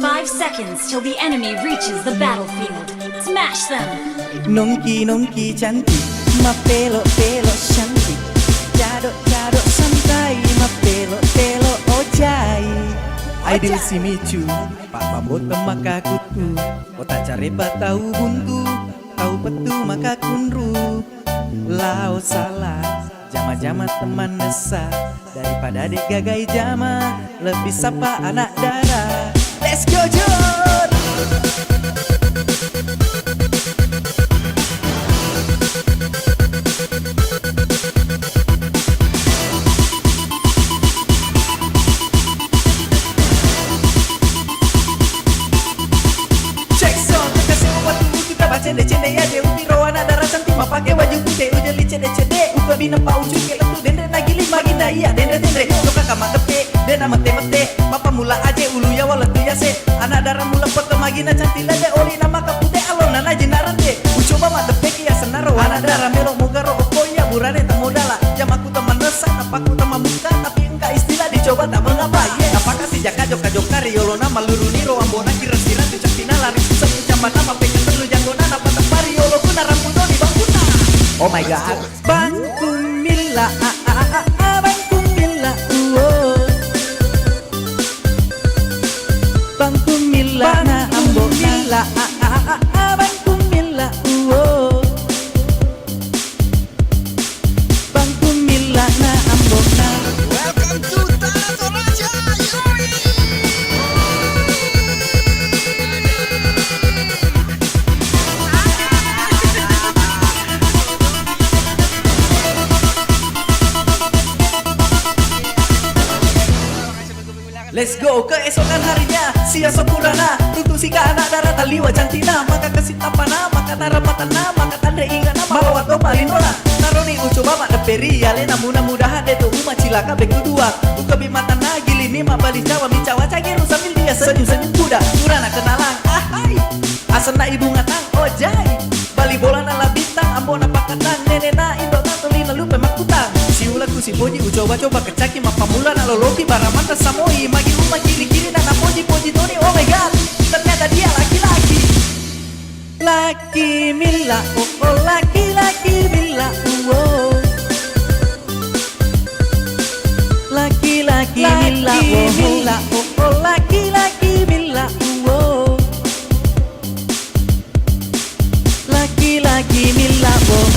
5 seconds till the enemy reaches the battlefield. Smash them! Nongki nongki cantik, ma pelo pelo cantik, jado jado santai, ma pelo pelo ojai. Aidil si micu, pak bambot maka kutu, kota carepa tahu buntu, tahu petu maka kunru. Lao salah, jama-jama teman nesa, daripada digagai jama, lebih sapa anak darah. Let's go John! Cende-cende ya dia uti rowana darah cantik ma pakai baju putih ujeli cede-cede uka bina pa ucu ke letu dendre nagili maginda iya dendre loka kama tepe dena mete-mete mapa mula aje ulu ya wala tu ya se anak darah mula peke magina cantik lade oli nama kapute alona na jinaran de ucoba ma tepe kia senaro anak darah melo mogaro okoya burane tak modala jam aku teman resah apaku teman muka tapi enggak istilah dicoba tak mengapa apakah si jaka joka jokari yolona maluru niro ambona kira-kira tu cantina lari sepu jamban nama pengen telu janggona oh my god, Bangku Mila, Bangku Mila, Bangku Mila, na ambo Mila, Bangku Mila, Bangku Mila, na ambo na. Welcome to Tanah Toraja, Let's go, keesokan harinya sia sopurana tutu sika anak darah taliwa cantina maka kesitapana maka narapatana maka tanda ingana malawa to palinona naroni ucu bama deperi alena mudah-mudahan deto uma cilaka beku dua uka bimatana gilini ma bali jawa micawa cagiru sambil dia senyum-senyum kuda urana kenalang ahai asana ibu ngatang ojai bali bola nala bintang ambona pakatang nenena indo tatolina lupe makutang siulaku si boji ucoba-coba kecaki mapamula na loloki baramata samoi magi uma kiri-kiri dan poji-poji toni oh my god ternyata dia laki-laki laki Mila oh laki-laki Mila oh laki-laki Mila oh laki-laki Mila oh laki-laki Mila oh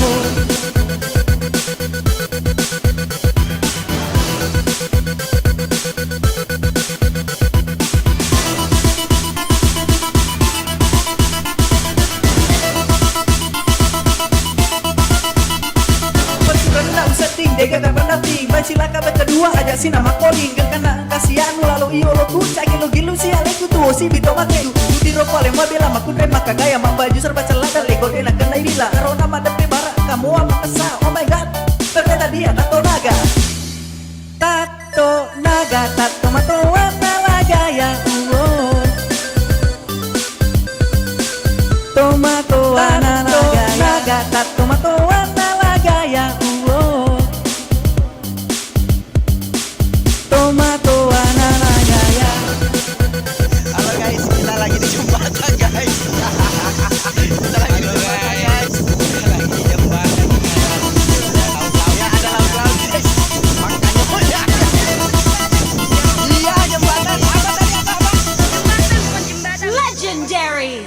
Dega gak pernah ting, cilaka kedua aja si nama calling gak kena kasihan lalu iyo lo ku cagi lo gilu si aleku tuh si bito make di roko ale mabela maku terima kagaya mak baju serba celana lego dena kena ibila karo nama depe bara kamu ama kesa oh my god ternyata dia tato naga tato mato warna lagaya tomato warna lagaya tato mato warna lagaya tomato anana gaya. Halo guys, kita lagi di jembatan guys. Kita lagi di jembatan guys. Lagi jembatan. Ya ada laut-laut guys. Makanya oh ya. Iya jembatan. Apa tadi apa? Legendary!